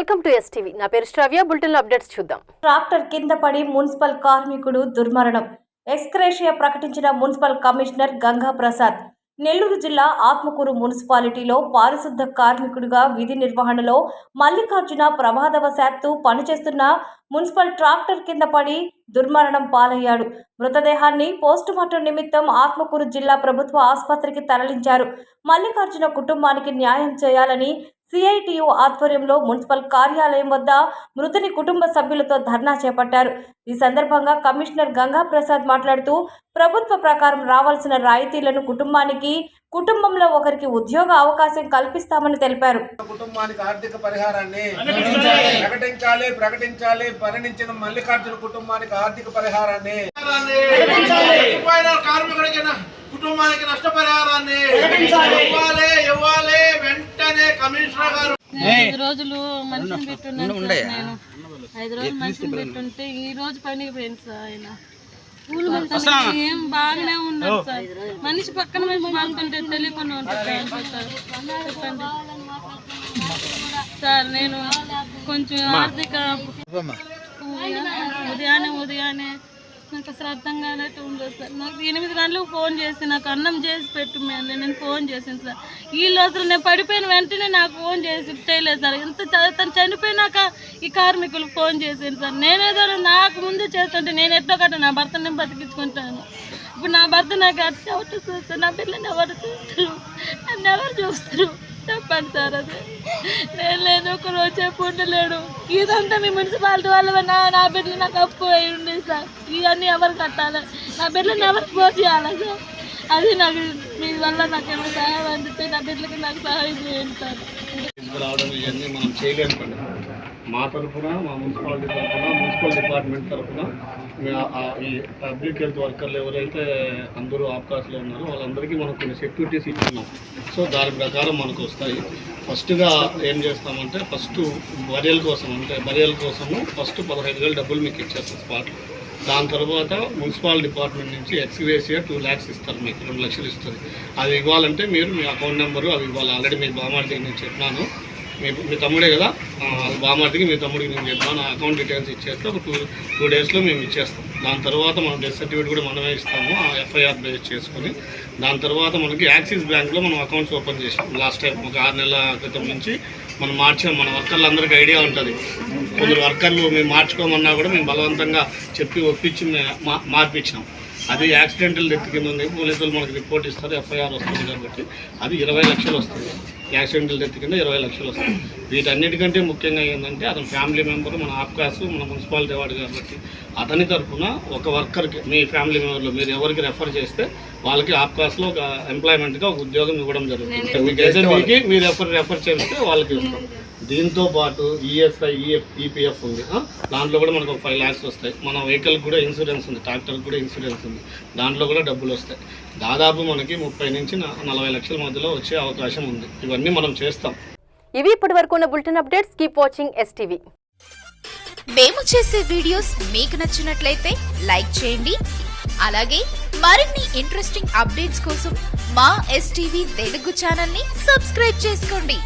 Welcome to STV. నా పేరు శ్రావ్య. Bulletin updates చూద్దాం. ట్రాక్టర్ కింద పడి మున్సిపల్ కార్మికుడు దుర్మరణం. ఎక్స్గ్రేషియా ప్రకటించిన మున్సిపల్ కమిషనర్ గంగా ప్రసాద్. నెల్లూరు జిల్లా ఆత్మకూరు మున్సిపాలిటీలో పారిశుద్ధ కార్మికుడిగా విధి నిర్వహణలో మల్లికార్జున ప్రమాదవశాత్తు పనిచేస్తున్న మున్సిపల్ ట్రాక్టర్ కింద పడి దుర్మరణం పాలయ్యాడు. మృతదేహాన్ని పోస్టుమార్టం నిమిత్తం ఆత్మకూరు జిల్లా ప్రభుత్వ ఆసుపత్రికి తరలించారు. మల్లికార్జున కుటుంబానికి న్యాయం చేయాలని సిఐటియు ఆధ్వర్యంలో మున్సిపల్ కార్యాలయం వద్ద మృతుని కుటుంబ సభ్యులతో ధర్నా చేపట్టారు. ఈ సందర్భంగా కమిషనర్ గంగా ప్రసాద్ మాట్లాడుతూ ప్రభుత్వ ప్రకారం రావాల్సిన రాయితీలను కుటుంబంలో ఒకరికి ఉద్యోగ అవకాశం కల్పిస్తామని తెలిపారు. కుటుంబానికి ఆర్థిక పరిహారాన్ని ప్రకటించాలి. మరణించిన మల్లికార్జున కుటుంబానికి ఆర్థిక పరిహారాన్ని కుటుంబానికి నష్టపరిహారాన్ని ఇవ్వాలి వెంటనే కమిషనర్ గారు. 5 రోజులు మనిషిని పెట్టున్నాను సార్. నేను 5 రోజులు మనిషిని పెట్టుంటే ఈ రోజు పనికి పోయింది సార్. ఆయన పూలు వెళ్తాను ఏం బాగానే ఉన్నాడు సార్. మనిషి పక్కన మనిషి మారుతుంటే తెలియకుండా ఉంటుంది సార్. చెప్పండి సార్. నేను కొంచెం ఆర్థిక ఉదయాన్నే నాకు అసలు అర్థం కానట్టు ఉండదు సార్. నాకు 8 గంటలకు ఫోన్ చేసి నాకు అన్నం చేసి పెట్టు నేను ఫోన్ చేసాను సార్. వీళ్ళు అసలు నేను పడిపోయిన వెంటనే నాకు ఫోన్ చేసి చేయలేదు సార్. ఎంత తను చనిపోయినాక ఈ కార్మికులు ఫోన్ చేశాను సార్. నేనేదో నాకు ముందు చేస్తుంటే నేను ఎట్లా కట్ట నా భర్తని నేను బతికించుకుంటాను. ఇప్పుడు నా భర్త నాకు అట్లా ఎవరు చూస్తారు? నా పిల్లని ఎవరు చూస్తారు? నన్ను ఎవరు చూస్తారు? చెప్పండి సార్. అదే నేను లేదు, ఒక రోజు చెప్పు ఉండలేడు. ఇదంతా మీ మున్సిపాలిటీ వాళ్ళ నా బిడ్డలు నాకు అప్పు అయి ఉండేది సార్. ఇవన్నీ ఎవరు కట్టాలి? నా బిడ్డలను ఎవరికి పోసేయాలి సార్? అది నాకు మీ వల్ల నాకు ఏమైనా సహాయం అందితే నా బిడ్డలకి నాకు సహాయం చేయండి సార్. ఇవన్నీ మనం చేయలేము పండి. మా తరఫున, మా మున్సిపాలిటీ తరఫున, మున్సిపల్ డిపార్ట్మెంట్ తరఫున ఈ పబ్లిక్ హెల్త్ వర్కర్లు ఎవరైతే అందరూ అవకాశాలు ఉన్నారో వాళ్ళందరికీ మనం కొన్ని సెక్యూరిటీస్ ఇచ్చున్నాం. సో దాని ప్రకారం మనకు వస్తాయి. ఫస్ట్గా ఏం చేస్తామంటే ఫస్ట్ బరియల్ కోసము ఫస్ట్ 15,000 డబ్బులు మీకు ఇచ్చేస్తాం స్పాట్లో. దాని తర్వాత మున్సిపల్ డిపార్ట్మెంట్ నుంచి ఎక్స్గ్రేషియా 2 lakhs ఇస్తారు. మీకు 2 లక్షలు ఇస్తుంది. అది ఇవ్వాలంటే మీరు మీ అకౌంట్ నెంబరు అవి ఇవ్వాలి. ఆల్రెడీ మీ బామార్టీకి నేను చెప్పినాను. మీ తమ్ముడే కదా, బామార్టీకి మీ తమ్ముడికి నేను చెప్పినాను. అకౌంట్ డీటెయిల్స్ ఇచ్చేస్తే ఒక 2 daysలో మేము ఇచ్చేస్తాం. దాని తర్వాత మనం డెత్ సర్టిఫికేట్ కూడా మనమే ఇస్తాము FIR బేస్ చేసుకొని. దాని తర్వాత మనకి యాక్సిస్ బ్యాంక్లో మనం అకౌంట్స్ ఓపెన్ చేసాం. లాస్ట్ టైం ఒక 6 నెలల క్రితం నుంచి మనం మార్చాం. మన వర్కర్లు అందరికీ ఐడియా ఉంటుంది. కొందరు వర్కర్లు మేము మార్చుకోమన్నా కూడా మేము బలవంతంగా చెప్పి ఒప్పించి మార్పించాం. అది యాక్సిడెంటల్ డెత్ కింద ఉంది. పోలీసులు మనకి రిపోర్ట్ ఇస్తారు, FIR వస్తుంది. కాబట్టి అది 20 లక్షలు వస్తుంది. యాక్సిడెంటల్ డెత్ కింద 20 లక్షలు వస్తుంది. వీటన్నిటికంటే ముఖ్యంగా ఏంటంటే అతని ఫ్యామిలీ మెంబర్ మన ఆప్కాస్ మన మున్సిపాలిటీ వాడు కాబట్టి అతని తరఫున ఒక వర్కర్కి మీ ఫ్యామిలీ మెంబర్లో మీరు ఎవరికి రెఫర్ చేస్తే వాళ్ళకి ఆప్కాస్లో ఒక ఎంప్లాయ్మెంట్గా ఒక ఉద్యోగం ఇవ్వడం జరుగుతుంది. మీకు మీరు రెఫర్ చేస్తే వాళ్ళకి ఇస్తాం. దీంతో పాటు ESI, EPF ఉంది. దాంట్లో కూడా మనకు 5 lakhs వస్తాయి. మన వెహికల్కి కూడా ఇన్సూరెన్స్ ఉంది, ట్రాక్టర్కి కూడా ఇన్సూరెన్స్ ఉంది. దాంట్లో కూడా డబ్బులు వస్తాయి. దాదాపు మనకి 30 నుంచి 40 లక్షల మధ్యలో వచ్చే అవకాశం ఉంది. ఇవన్నీ మనం చేస్తాం. ఇవి ఇప్పటి వరకు ఉన్న bulletin updates. Keep watching STV. మేము చేసే వీడియోస్ మీకు నచ్చినట్లయితే లైక్ చేయండి. అలాగే మరిన్ని ఇంట్రెస్టింగ్ అప్డేట్స్ కోసం మా STV తెలుగు ఛానల్ ని సబ్స్క్రైబ్ చేసుకోండి.